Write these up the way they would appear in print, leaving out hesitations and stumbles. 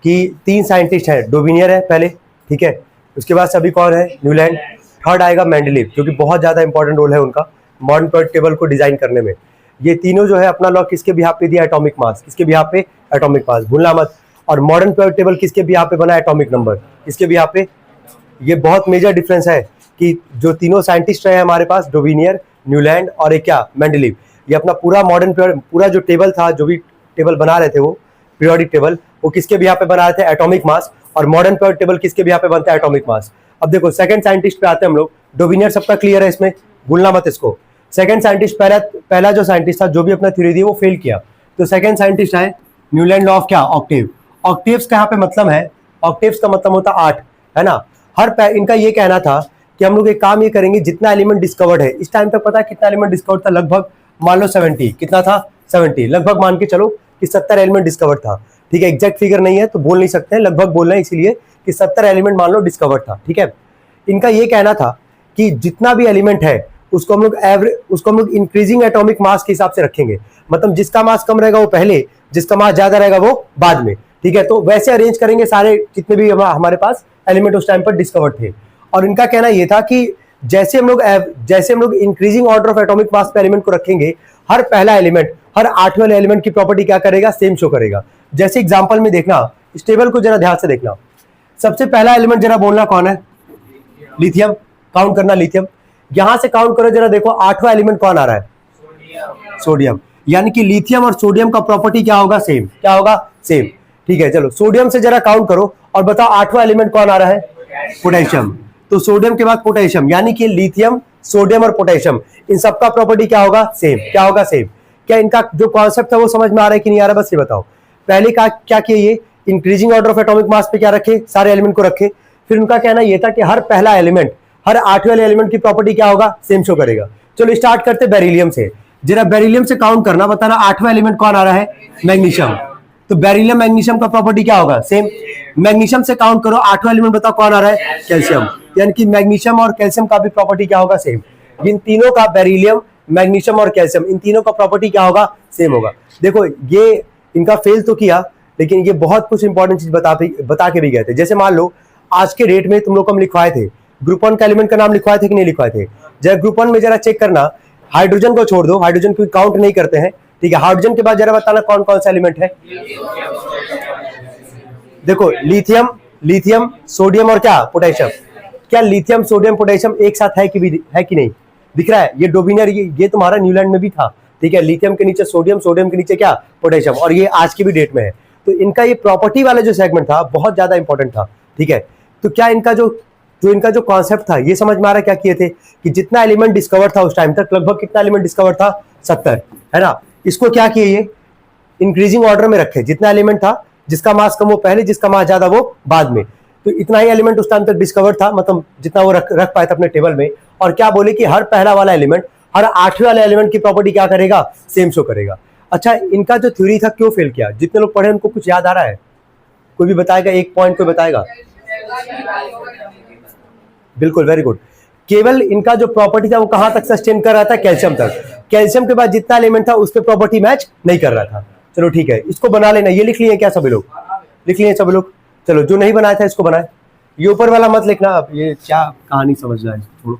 कि 3 साइंटिस्ट हैं, डोबिनियर है पहले, ठीक है, उसके बाद सभी कौन है, न्यूलैंड, थर्ड आएगा मेंडलीव, जो कि बहुत ज़्यादा इंपॉर्टेंट रोल है उनका मॉडर्न पीरियोडिक टेबल को डिजाइन करने में। ये तीनों जो है अपना लॉ किसके बिहाफ पे दिया, एटॉमिक मास, किसके बिहाफ पे, एटॉमिक मास, भूलना मत। और मॉडर्न पीरियोडिक टेबल किसके बिहाफ पे बना, एटॉमिक नंबर, किसके बिहाफ पे। ये बहुत मेजर डिफरेंस है कि जो तीनों साइंटिस्ट रहे हमारे पास, डोबिनियर, न्यूलैंड और एक क्या, मेंडलीव, ये अपना पूरा मॉडर्न पूरा जो टेबल था, जो भी टेबल बना रहे थे वो पीरियोडिक टेबल, वो किसके बिहाफ पे बना रहे थे, एटॉमिक मास। और मॉडर्न पीरियोडिक टेबल किसके बिहाफ पे बनता है, एटॉमिक मास। अब देखो सेकंड साइंटिस्ट पे आते हैं हम लोग, डोबिनियर सबका क्लियर है इसमें, भूलना मत इसको। सेकंड साइंटिस्ट, पहला जो साइंटिस्ट था जो भी अपना थ्योरी दी वो फेल किया, तो सेकंड साइंटिस्ट है न्यूलैंड लॉ ऑफ क्या, ऑक्टेव। ऑक्टेव्स का यहाँ पे मतलब है, ऑक्टेव्स का मतलब होता है 8, है ना। इनका ये कहना था कि हम लोग एक काम ये करेंगे, जितना एलिमेंट डिस्कवर्ड है इस टाइम तक, पता है कितना एलिमेंट डिस्कवर्ड था, लगभग मान लो 70, कितना था, 70, लगभग मान के चलो कि 70 एलिमेंट डिस्कवर्ड था, ठीक है। एग्जैक्ट फिगर नहीं है तो बोल नहीं सकते हैं, लगभग बोल रहे हैं इसीलिए कि 70 एलिमेंट मान लो डिस्कवर्ड था, ठीक है। इनका ये कहना था कि जितना भी एलिमेंट है उसको हम लोग इंक्रीजिंग एटॉमिक मास के हिसाब से रखेंगे, मतलब जिसका मास कम रहेगा वो पहले, जिसका मास ज्यादा रहेगा वो बाद में, ठीक है। तो वैसे अरेंज करेंगे सारे जितने भी हमारे पास एलिमेंट उस टाइम पर डिस्कवर्ड थे। और इनका कहना यह था कि जैसे हम लोग increasing order of atomic mass पे एलिमेंट को रखेंगे, हर पहला एलिमेंट, हर 8वें वाले एलिमेंट की प्रॉपर्टी क्या करेगा, सेम शो करेगा। जैसे एग्जांपल में देखना, इस टेबल को जरा ध्यान से देखना, सबसे पहला एलिमेंट जरा बोलना कौन है, लिथियम, काउंट करना लिथियम, यहां से काउंट करो जरा, देखो 8वां एलिमेंट कौन आ रहा है, सोडियम। यानी कि लिथियम और सोडियम का प्रॉपर्टी क्या होगा, सेम, क्या होगा, सेम, ठीक है। चलो सोडियम से जरा काउंट करो और बताओ 8वां एलिमेंट कौन आ रहा है, पोटेशियम। तो सोडियम के बाद पोटेशियम, यानी कि लिथियम, सोडियम और पोटेशियम, इन सबका प्रॉपर्टी क्या होगा, सेम, क्या होगा, सेम। क्या इनका जो कॉन्सेप्ट है वो समझ में आ रहा है कि नहीं आ रहा, बस ये बताओ। पहले का क्या किया, ये increasing order of atomic mass पे क्या रखे, सारे एलिमेंट को रखे। फिर उनका कहना यह था कि हर पहला एलिमेंट, हर 8वें एलिमेंट की प्रॉपर्टी क्या होगा, सेम शो करेगा। चलो स्टार्ट करते बेरिलियम से, जरा बेरिलियम से काउंट करना, बताना 8वां एलिमेंट कौन आ रहा है, मैग्नीशियम। तो बेरिलियम मैग्नीशियम का प्रॉपर्टी क्या होगा, सेम। मैग्नीशियम से काउंट करो, 8वां एलिमेंट बताओ कौन आ रहा है, कैल्शियम। यानी कि मैग्नीशियम और कैल्शियम का भी प्रॉपर्टी क्या होगा, सेम। इन तीनों का, बेरिलियम, मैग्नीशियम और कैल्शियम, इन तीनों का प्रॉपर्टी क्या होगा, सेम होगा। देखो ये इनका फेल तो किया, लेकिन ये बहुत कुछ इंपॉर्टेंट चीज बता के भी गए थे। जैसे मान लो आज के डेट में तुम लोग को हम लिखवाए थे, ग्रुप 1 का एलिमेंट का नाम लिखवाए थे कि नहीं लिखवाए थे। जरा ग्रुप 1 में जरा चेक करना, हाइड्रोजन को छोड़ दो, हाइड्रोजन को काउंट नहीं करते हैं, ठीक है। हाइड्रोजन के बाद जरा बताना कौन कौन सा एलिमेंट है, देखो लिथियम, सोडियम और क्या, पोटेशियम। क्या लिथियम, सोडियम, पोटेशियम एक साथ है कि नहीं, दिख रहा है। ये डोबिनियर, ये तुम्हारा न्यूलैंड में भी था, ठीक है। लिथियम के नीचे सोडियम, सोडियम के नीचे क्या, पोटेशियम, और ये आज की भी डेट में है। तो इनका ये प्रॉपर्टी वाला जो सेगमेंट था बहुत ज्यादा इंपॉर्टेंट था, ठीक है। तो क्या इनका जो कॉन्सेप्ट था ये समझ में आ रहा है, क्या किए थे कि जितना एलिमेंट डिस्कवर था उस टाइम तक, लगभग कितना एलिमेंट डिस्कवर था, 70, है ना। इसको क्या किए, ये इंक्रीजिंग ऑर्डर में रखे, जितना एलिमेंट था, जिसका मास कम वो पहले, जिसका मास ज्यादा वो बाद में। तो इतना ही एलिमेंट उस टाइम तक डिस्कवर था, मतलब जितना वो रख पाए थे अपने टेबल में। और क्या बोले कि हर पहला वाला एलिमेंट, हर 8वें वाले एलिमेंट की प्रॉपर्टी क्या करेगा, सेम शो करेगा। अच्छा, इनका जो थ्योरी था क्यों फेल किया, जितने लोग पढ़े उनको कुछ याद आ रहा है, कोई भी बताएगा, एक पॉइंट कोई बताएगा, बिल्कुल, वेरी गुड। केवल इनका जो प्रॉपर्टी था वो कहां तक सस्टेन कर रहा था, कैल्शियम तक। कैल्शियम के बाद जितना एलिमेंट था उस पर प्रॉपर्टी मैच नहीं कर रहा था। चलो ठीक है, इसको बना लेना, ये लिख लिए क्या सभी लोग, लिख लिए सभी लोग। चलो जो नहीं बनाया था इसको बनाए, ये ऊपर वाला मत लिखना, आप ये क्या कहानी समझना है, छोड़ो,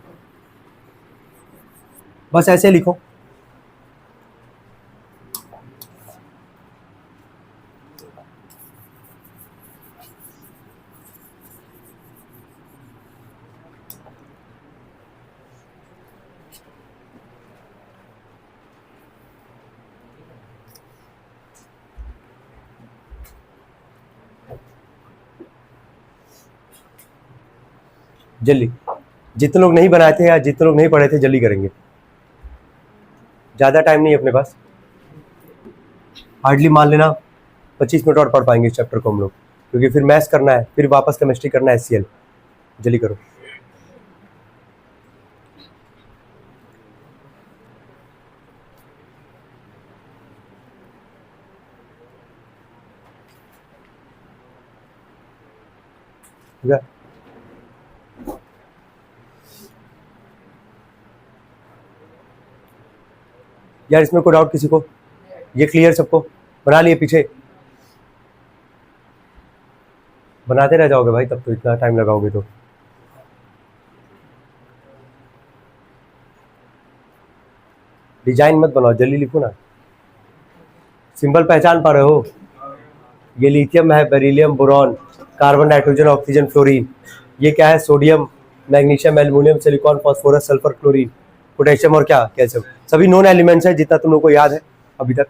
बस ऐसे लिखो। जल्दी, जितने लोग नहीं बनाए थे या जितने लोग नहीं पढ़े थे जल्दी करेंगे, ज्यादा टाइम नहीं अपने पास, हार्डली मान लेना 25 मिनट और पढ़ पाएंगे इस चैप्टर को हम लोग, क्योंकि फिर मैथ्स करना है, फिर वापस केमिस्ट्री करना है, HCl। जल्दी करो। ठीक है, यार इसमें कोई डाउट किसी को, ये क्लियर सबको, बना लिए पीछे। बनाते रह जाओगे भाई, तब तो इतना टाइम लगाओगे तो। डिजाइन मत बनाओ, जल्दी लिखो ना। सिंबल पहचान पा रहे हो? ये लिथियम है, beryllium, boron, carbon, nitrogen, oxygen, fluorine. ये क्या है? Sodium, magnesium, aluminium, silicon, phosphorus, sulphur, chlorine, potassium और क्या, कैल्शियम। सभी नॉन एलिमेंट्स है जितना तुम लोग को याद है अभी तक।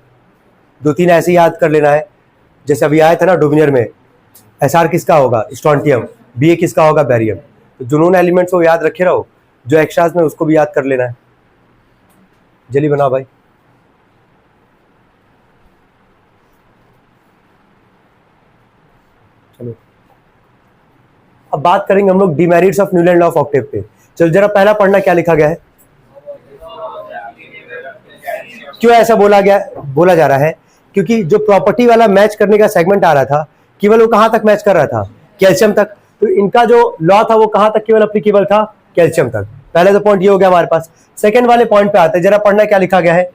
2-3 ऐसे याद कर लेना है, जैसे अभी आया था ना डोमिनियर में, एसआर किसका होगा? स्ट्रोंटियम। बी किसका होगा? बैरियम। तो जो नॉन एलिमेंट्स वो याद रखे रहो, जो एक्स्ट्राज में उसको भी याद कर लेना है। जल्दी बनाओ भाई। चलो अब बात करेंगे हम लोग demerits of Newlands law of octave पे। चलो जरा पहला पढ़ना क्या लिखा गया है। क्यों ऐसा बोला जा रहा है? क्योंकि जो प्रॉपर्टी वाला मैच करने का सेगमेंट आ रहा था, केवल वो कहां तक मैच कर रहा था? कैल्शियम तक। तो इनका जो लॉ था वो कहां तक केवल एप्लीकेबल था? कैल्शियम तक। पहले तो पॉइंट ये हो गया हमारे पास। सेकंड वाले पॉइंट पे आते हैं, जरा पढ़ना क्या लिखा गया है।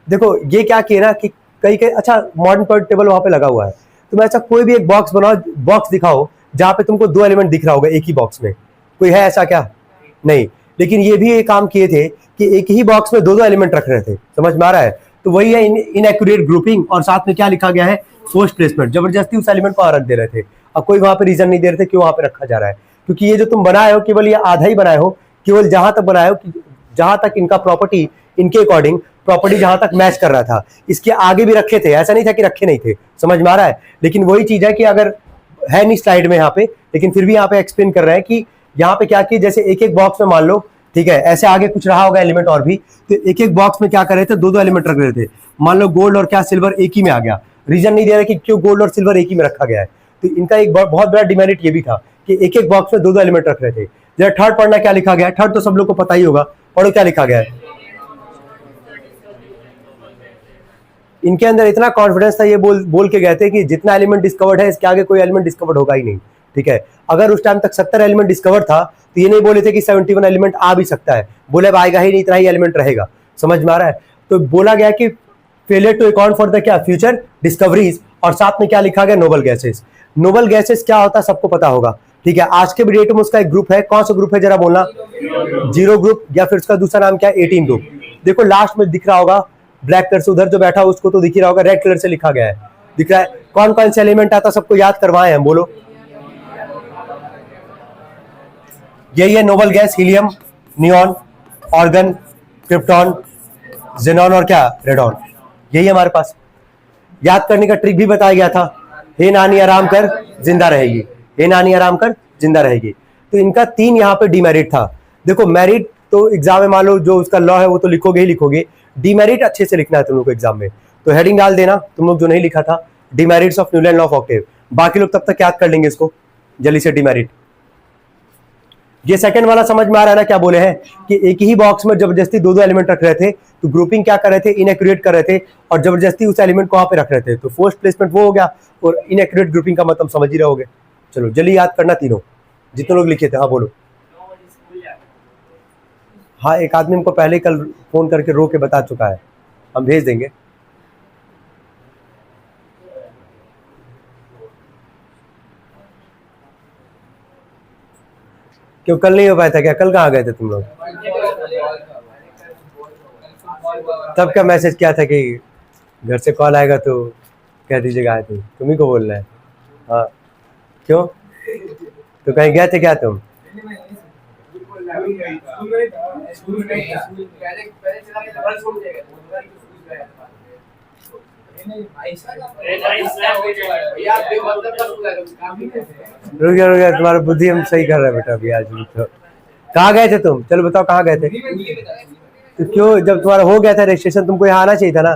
देखो ये क्या किया ना कि कई अच्छा मॉडर्न पॉइंट टेबल वहां पे लगा हुआ है, तुम ऐसा कोई भी एक बॉक्स बनाओ, बॉक्स दिखाओ जहां पे तुमको 2 एलिमेंट दिख रहा होगा एक ही बॉक्स में। कोई है ऐसा क्या? नहीं। लेकिन ये भी एक काम किए थे कि एक ही बॉक्स में 2-2 एलिमेंट रख रहे थे। समझ में आ रहा है? तो वही है इनएक्यूरेट ग्रुपिंग, और साथ में क्या लिखा गया है? Forced placement. जबरदस्ती उस एलिमेंट को रख दे रहे थे। अब कोई वहां पे रीजन नहीं दे रहे थे क्यों वहां पे रखा जा रहा है, क्योंकि ये जो तुम बनाए हो केवल ये आधा ही बनाए हो, केवल जहां तक बनाए हो जहां तक इनका प्रॉपर्टी, इनके अकॉर्डिंग प्रॉपर्टी जहां तक मैच कर रहा था। इसके आगे भी रखे थे, ऐसा नहीं था कि रखे नहीं थे। समझ में आ रहा है? लेकिन वही चीज है कि अगर है नहीं स्लाइड में यहाँ पे, लेकिन फिर भी यहाँ पे एक्सप्लेन कर रहे हैं कि यहाँ पे क्या किया, जैसे एक एक बॉक्स में मान लो, ठीक है, ऐसे आगे कुछ रहा होगा एलिमेंट और भी, तो एक एक बॉक्स में क्या कर रहे थे? 2-2 एलिमेंट रख रहे थे। मान लो गोल्ड और क्या सिल्वर एक ही में आ गया, रीजन नहीं दे रहा कि क्यों गोल्ड और सिल्वर एक ही में रखा गया है। तो इनका एक बहुत बड़ा डिमेरिट ये भी था कि एक एक बॉक्स में 2-2 एलिमेंट रख रहे थे। जरा थर्ड पढ़ना क्या लिखा गया है। थर्ड तो सब लोग को पता ही होगा, पढ़ो क्या लिखा गया है। इनके अंदर इतना कॉन्फिडेंस था, ये बोल के गए थे कि जितना एलिमेंट डिस्कवर्ड है इसके आगे कोई एलिमेंट डिस्कवर्ड होगा ही नहीं। ठीक है, अगर उस टाइम तक 70 एलिमेंट डिस्कवर था तो ये नहीं बोले थे कि 71 एलिमेंट आ भी सकता है, बोले अब आएगा ही नहीं, इतना ही एलिमेंट रहेगा। समझ में आ रहा है? तो बोला गया कि failure to account for the क्या फ्यूचर डिस्कवरीज, और साथ में क्या लिखा गया? Noble gases. नोबल गैसेस क्या होता है सबको पता होगा। ठीक है, आज के डेट में उसका एक ग्रुप है, कौन सा ग्रुप है जरा बोलना? 0 ग्रुप, या फिर उसका दूसरा नाम क्या है? 18 ग्रुप। देखो लास्ट में दिख रहा होगा ब्लैक कलर से, उधर जो बैठा उसको तो दिख ही रहा होगा, रेड कलर से लिखा गया है, दिख रहा है। कौन कौन से एलिमेंट आता सबको याद करवाए हम, बोलो। यही है noble gas, helium, neon, organ, krypton, xenon और क्या? रेडॉन। यही हमारे पास। याद करने का ट्रिक भी बताया गया था, हे नानी आराम कर जिंदा रहेगी, हे नानी आराम कर जिंदा रहेगी। तो इनका 3 यहाँ पे डिमेरिट था। देखो मेरिट तो एग्जाम में मान लो जो उसका लॉ है वो तो लिखोगे ही लिखोगे, डिमेरिट अच्छे से लिखना है तुम लोग को एग्जाम में। तो हेडिंग डाल देना तुम लोग जो नहीं लिखा था, demerits of Newlands law of octave. बाकी लोग तब तक याद कर लेंगे इसको जल्दी से। डिमेरिट ये सेकंड वाला समझ में आ रहा है ना? क्या बोले हैं कि एक ही बॉक्स में जबरदस्ती 2-2 एलिमेंट रख रहे थे, तो ग्रुपिंग क्या कर रहे थे? इनएक्यूरेट कर रहे थे, और जबरदस्ती उस एलिमेंट को वहां पे रख रहे थे। तो फोर्स्ड प्लेसमेंट वो हो गया, और इनएक्यूरेट ग्रुपिंग का मतलब समझ ही रहोगे। चलो जल्दी याद करना तीनों, जितने लोग लिखे थे। हाँ बोलो। हाँ, एक आदमी हमको पहले कल फोन करके रो के बता चुका है, हम भेज देंगे। क्यों कल नहीं हो पाया था क्या? कल कहाँ गए थे तुम लोग? तब क्या मैसेज किया था कि घर से कॉल आएगा तो कह दीजिएगा आए थे, तुम्ही को बोलना है। हाँ क्यों, तो कहीं गए थे क्या तुम? रुक गया, तुम्हारा बुद्धि हम सही कर रहे हैं बेटा अभी आज। तो कहाँ गए थे तुम? चलो बताओ कहाँ गए थे? तो क्यों, जब तुम्हारा हो गया था रजिस्ट्रेशन तुमको यहाँ आना चाहिए था ना।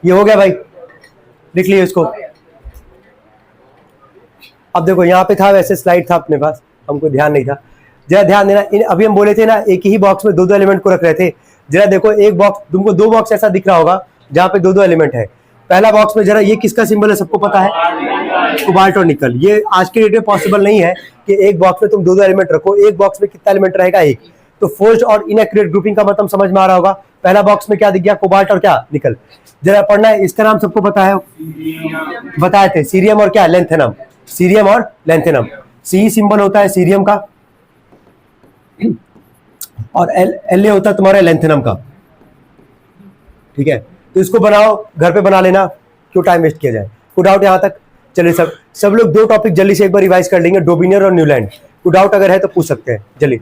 ये हो गया भाई, लिख लियो इसको। अब देखो यहाँ पे था, वैसे स्लाइड था अपने पास, हमको ध्यान नहीं था। जरा ध्यान देना, अभी हम बोले थे ना एक ही बॉक्स में 2-2 एलिमेंट को रख रहे थे। जरा देखो एक बॉक्स, तुमको 2 बॉक्स ऐसा दिख रहा होगा जहाँ पे 2-2 एलिमेंट है। पहला बॉक्स में जरा ये किसका सिंबल है सबको पता है? कोबाल्ट और निकल। ये आज के डेट में पॉसिबल नहीं है कि एक बॉक्स में तुम 2-2 एलिमेंट रखो। एक बॉक्स में कितना एलिमेंट रहेगा? एक। तो फोर्स्ड और इनएक्यूरेट ग्रुपिंग का मतलब समझ में आ रहा होगा। पहला बॉक्स में क्या दिख गया, कोबाल्ट और क्या, निकल। जरा पढ़ना है, इसका नाम सबको पता है, बताए थे, सीरियम और क्या, लेंथेनम, सीरियम और लेंथेनम। सी सिंबल होता है सीरियम का और एल होता है तुम्हारे लेंथेनम का, ठीक है। तो इसको बनाओ, घर पे बना लेना, क्यों टाइम वेस्ट किया जाए। कोई डाउट यहां तक? चलिए सब लोग दो टॉपिक जल्दी से एक बार रिवाइज कर लेंगे, डोबिनियर और न्यूलैंड। कोई डाउट अगर है तो पूछ सकते हैं, जल्दी।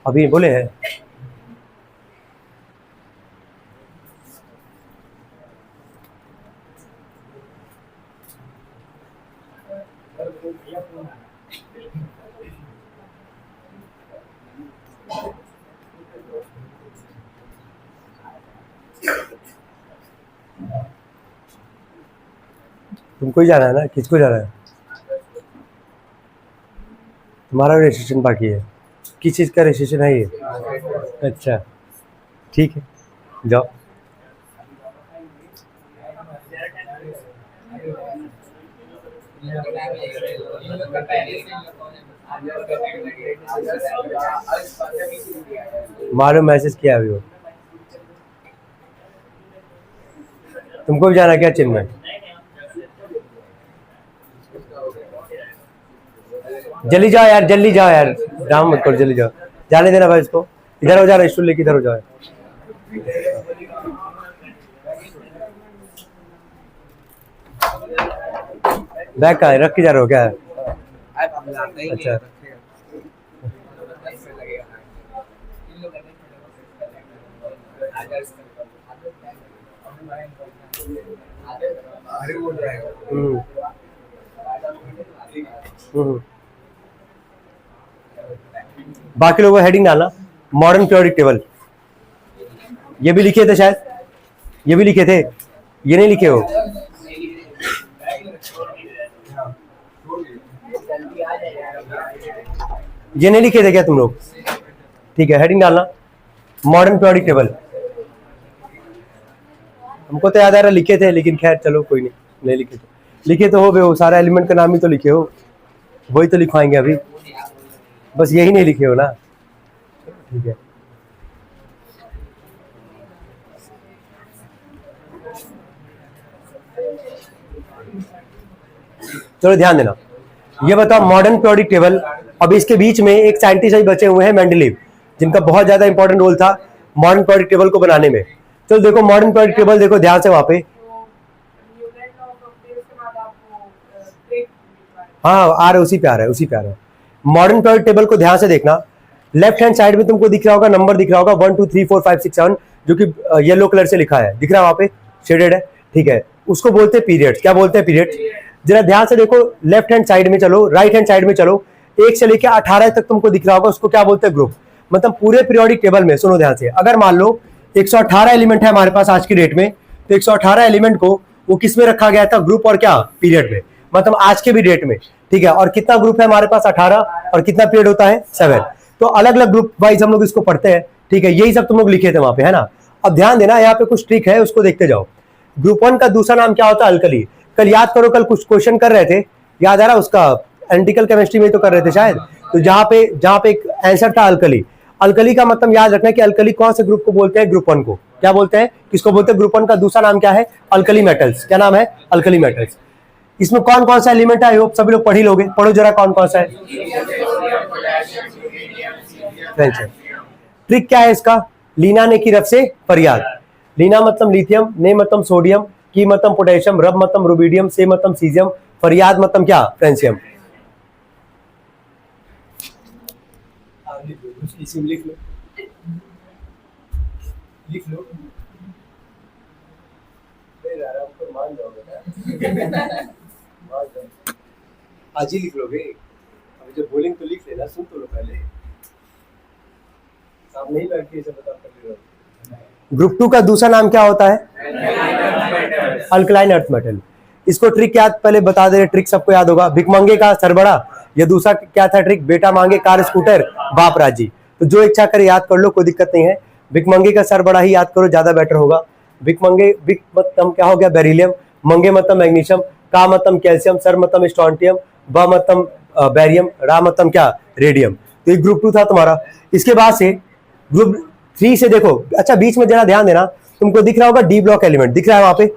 अभी बोले हैं तुमको ही जाना है ना, किसको जाना है? तुम्हारा रजिस्ट्रेशन बाकी है, किस चीज़ का रजिस्ट्रेशन है ये? अच्छा ठीक है, जाओ। मालूम, मैसेज किया अभी वो। तुमको भी जाना क्या चिन्मय? जल्दी जाओ यार, जल्दी जाओ यार, ड्रामा मत करो, जल्दी जाओ, जाने देना भाई इसको। इधर हो जा, रजिस्टर लेके इधर हो जाओ। बैग का है, रख के जा रहे हो क्या? अच्छा बाकी लोगों को हेडिंग डालना, मॉडर्न पीरियोडिक टेबल। ये भी लिखे थे शायद, ये भी लिखे थे, ये नहीं लिखे हो? ये नहीं लिखे थे क्या तुम लोग? ठीक है, हेडिंग डालना, मॉडर्न पीरियोडिक टेबल। हमको तो याद आ रहा लिखे थे, लेकिन खैर चलो कोई नहीं, नहीं लिखे तो लिखे तो हो बे, वो सारा एलिमेंट का नाम ही तो लिखे हो, वही तो लिखवाएंगे अभी, बस यही नहीं लिखे हो ना, ठीक है। चलो ध्यान देना, ये बताओ मॉडर्न पीरियोडिक टेबल। अब इसके बीच में एक साइंटिस्ट अभी बचे हुए हैं, मेंडलीव, जिनका बहुत ज्यादा इंपॉर्टेंट रोल था मॉडर्न पीरियोडिक टेबल को बनाने में। चलो देखो मॉडर्न पीरियोडिक टेबल, देखो ध्यान से वहां पे, हाँ आ रहा है, उसी पे आ रहा है, उसी पे आ रहा है। मॉडर्न पीरियोडिक टेबल को ध्यान से देखना, लेफ्ट हैंड साइड में तुमको दिख रहा होगा, नंबर दिख रहा होगा 1 2 3 4 5 6 7, जो कि येलो कलर से लिखा है, दिख रहा है वहां पे, शेडेड है, ठीक है। उसको बोलते हैं पीरियड्स। क्या बोलते हैं? पीरियड्स। जरा ध्यान से देखो, लेफ्ट हैंड साइड में चलो, राइट हैंड साइड में चलो, 1 से लेकर 18 तक तुमको दिख रहा होगा, उसको क्या बोलते हैं? ग्रुप। मतलब पूरे पीरियोडिक टेबल में, सुनो ध्यान से, अगर मान लो 118 एलिमेंट है हमारे पास आज की डेट में, तो 118 एलिमेंट को वो किस में रखा गया था? ग्रुप और क्या? पीरियड में, मतलब आज के भी डेट में, ठीक है। और कितना ग्रुप है हमारे पास? 18, और कितना पीरियड होता है? 7। तो अलग अलग ग्रुप वाइज हम लोग इसको पढ़ते हैं, ठीक है। यही सब तुम लोग लिखे थे वहां पे, है ना। अब ध्यान देना, यहाँ पे कुछ ट्रिक है, उसको देखते जाओ। ग्रुप 1 का दूसरा नाम क्या होता है? अल्कली। कल याद करो, कल कुछ क्वेश्चन कर रहे थे, याद आ रहा उसका? एनालिटिकल केमिस्ट्री में तो कर रहे थे शायद। तो जहां पे एक आंसर था अल्कली। अल्कली का मतलब याद रखना कि अल्कली कौन से ग्रुप को बोलते हैं? ग्रुप 1 को। क्या बोलते हैं? किसको बोलते हैं? ग्रुप 1 का दूसरा नाम क्या है? Alkali metals. क्या नाम है? Alkali metals. इसमें कौन कौन सा एलिमेंट है? होप सभी लोग पढ़ ही लोगे, पढ़ो जरा कौन कौन सा है। ट्रिक क्या है इसका? लीना ने की रफ से फरियाद। लीना मतलब लिथियम, ने मतलब सोडियम, की मतलब पोटेशियम, रब मतलब रुबिडियम, से मतलब सीजियम, फरियाद मतलब क्या? फ्रेंसियम। लिख लो, लिख लो, मान जाओगे आज ही लिख लोगे, अभी जब बोलेंगे तो लिख लेना, सुन तो लो पहले, सामने ही बैठ के इसे बता कर ले रहे हो। ग्रुप 2 का दूसरा नाम क्या होता है? Alkaline earth metal. इसको ट्रिक क्या पहले बता दे, ट्रिक सबको याद होगा। भिकमंगे का सरबड़ा, ये दूसरा क्या था ट्रिक? बेटा मांगे कार स्कूटर बाप राजी। तो जो इच्छा करे याद कर लो, कोई दिक्कत नहीं है। भिकमंगे का सरबड़ा ही याद करो, ज्यादा बेटर होगा। भिकमंगे, भिक मतलब क्या हो गया? बेरिलियम, मंगे मतलब मैग्नीशियम, का मतलब कैल्शियम, सर मतलब स्ट्रोंटियम, ब मतलब बैरियम, रा मतलब क्या? रेडियम। तो ये ग्रुप 2 था तुम्हारा। इसके बाद से ग्रुप 3 से देखो, अच्छा बीच में जरा ध्यान देना, तुमको दिख रहा होगा डी ब्लॉक एलिमेंट दिख रहा है वहां पे।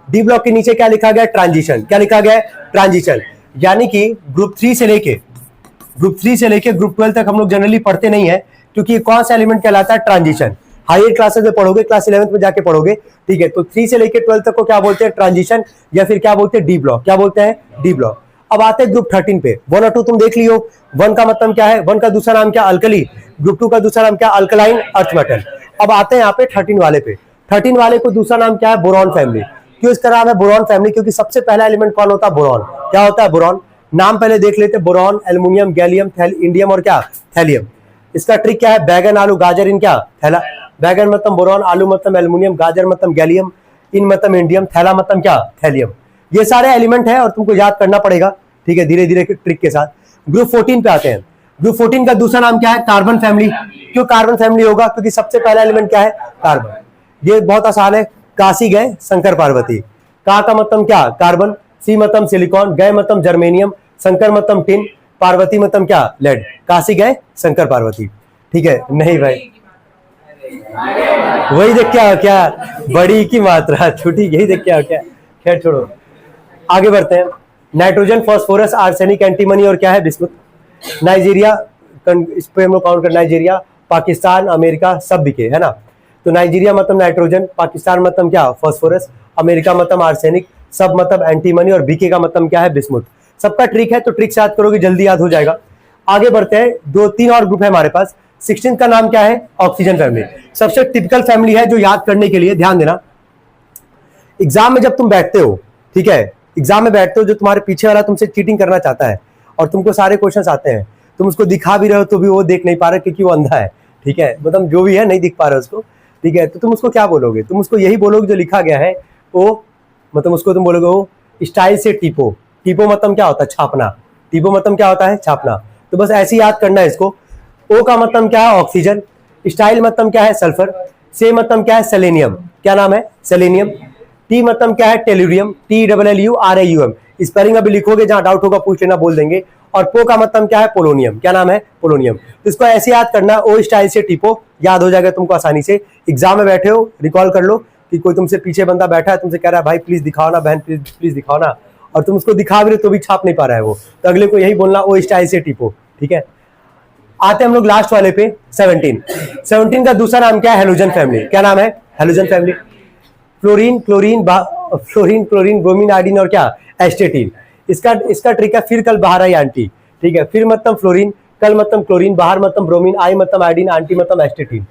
डी ब्लॉक के नीचे क्या लिखा गया? ट्रांजिशन। क्या लिखा गया है? ट्रांजिशन। यानी कि ग्रुप 3 से लेके ग्रुप 12 तक हम लोग जनरली पढ़ते नहीं है, क्योंकि कौन सा एलिमेंट कहलाता है? ट्रांजिशन। हायर क्लासेस में पढ़ोगे, क्लास 11th में जाके पढ़ोगे, ठीक है। तो 3 से लेके 12 तक को क्या बोलते हैं? ट्रांजिशन, या फिर क्या बोलते हैं? D block. क्या बोलते हैं? D block. अब आते हैं ग्रुप 13 पे। 1 और 2 तुम देख लियो। 1 का मतलब क्या है? 1 का दूसरा नाम क्या? अल्कली। ग्रुप 2 का दूसरा नाम क्या? Alkaline earth metal. अब आते हैं यहाँ पे 13 वाले पे। 13 वाले को दूसरा नाम क्या है? Boron family. क्यों इसका नाम है बोरॉन फैमिली? क्योंकि सबसे पहला एलिमेंट कौन होता है? बोरॉन। क्या होता है? बोरॉन। नाम पहले देख लेते, बोरॉन, एल्युमिनियम, गैलियम, इंडियम और क्या? थैलियम। इसका ट्रिक क्या है? बैगन, आलू, गाजर, इन क्या? थैला। बैगन मतलब बोरॉन, आलू मतलब एल्युमिनियम, गाजर मतलब गैलियम, इन मतलब इंडियम, थैला मतलब क्या? थैलियम। ये सारे एलिमेंट है और तुमको याद करना पड़ेगा, ठीक है, धीरे धीरे ट्रिक के साथ। ग्रुप 14 पे आते हैं। ग्रुप 14 का दूसरा नाम क्या है? Carbon family. क्यों कार्बन फैमिली होगा? क्योंकि सबसे पहला एलिमेंट क्या है? कार्बन। ये बहुत आसान है। काशी गए शंकर पार्वती। का मतलब क्या? कार्बन। सी मतलब सिलिकॉन, गए मतलब जर्मेनियम, शंकर मतलब टिन, पार्वती मतलब क्या? लेड। काशी गए शंकर पार्वती, ठीक है। नहीं भाई, वही देख क्या बड़ी की मात्रा छोटी, यही देख क्या। खैर छोड़ो, आगे बढ़ते हैं। नाइट्रोजन, फास्फोरस, आर्सेनिक, एंटीमनी और क्या है? बिस्मुथ। नाइजीरिया, इस पे हम लोग काउंट कर, नाइजीरिया, पाकिस्तान, अमेरिका सब बिके, है ना। तो नाइजीरिया मतलब नाइट्रोजन, पाकिस्तान मतलब क्या? फास्फोरस, अमेरिका मतलब आर्सेनिक, सब मतलब एंटीमनी, और बीके का मतलब क्या है? बिस्मुथ। सबका ट्रिक है, तो ट्रिक से याद करोगे जल्दी याद हो जाएगा। आगे बढ़ते हैं। 2-3 और ग्रुप है हमारे पास। 16 का नाम क्या है? Oxygen family. सबसे टिपिकल फैमिली है जो याद करने के लिए ध्यान देना। एग्जाम में जब तुम बैठते हो, ठीक है, एग्जाम में बैठते हो, जो तुम्हारे पीछे वाला तुमसे चीटिंग करना चाहता है और तुमको सारे क्वेश्चंस आते हैं, तुम उसको दिखा भी रहे हो तो भी वो देख नहीं पा रहा क्योंकि वो अंधा है, ठीक है, मतलब जो भी है नहीं दिख पा रहा उसको, ठीक है। तो तुम उसको क्या बोलोगे? तुम उसको यही बोलोगे जो लिखा गया है वो, मतलब उसको तुम बोलोगे वो स्टाइल से टीपो। टीपो मतलब क्या होता है? छापना। टीपो मतलब क्या होता है? छापना। तो बस ऐसे याद करना है इसको। ओ का मतलब क्या है? ऑक्सीजन। स्टाइल मतलब क्या है? सल्फर। से मतलब क्या है? सेलेनियम। क्या नाम है? सेलेनियम। टी मतलब क्या है? टेल्यूरियम। TELLURAUM। स्पेलिंग अभी लिखोगे, जहां डाउट होगा पूछ लेना, बोल देंगे। और पो का मतलब क्या है? पोलोनियम। क्या नाम है? पोलोनियम। तो इसको ऐसे याद करना, ओ स्टाइल से टीपो, याद हो जाएगा तुमको आसानी से। एग्जाम में बैठे हो, रिकॉल कर लो कि कोई तुमसे पीछे बंदा बैठा है, तुमसे कह रहा है भाई प्लीज दिखाओ ना, बहन प्लीज प्लीज दिखाओ ना, और तुम उसको दिखा भी रहे तो भी छाप नहीं पा रहा है वो, तो अगले को यही बोलना, ओ स्टाइल से टीपो, ठीक है। आते हैं हम लोग लास्ट वाले पे, 17 का दूसरा नाम क्या है? Halogen family. क्या नाम है? Halogen family. Fluorine, chlorine, bromine, iodine और क्या? एस्टेटीन। इसका ट्रिक है, फिर कल बाहर आई आंटी, ठीक है। फिर मतलब फ्लोरीन, कल मतलब क्लोरीन, बाहर मतलब ब्रोमीन, आई मतलब आयोडीन, आंटी मतलब एस्टेटीन।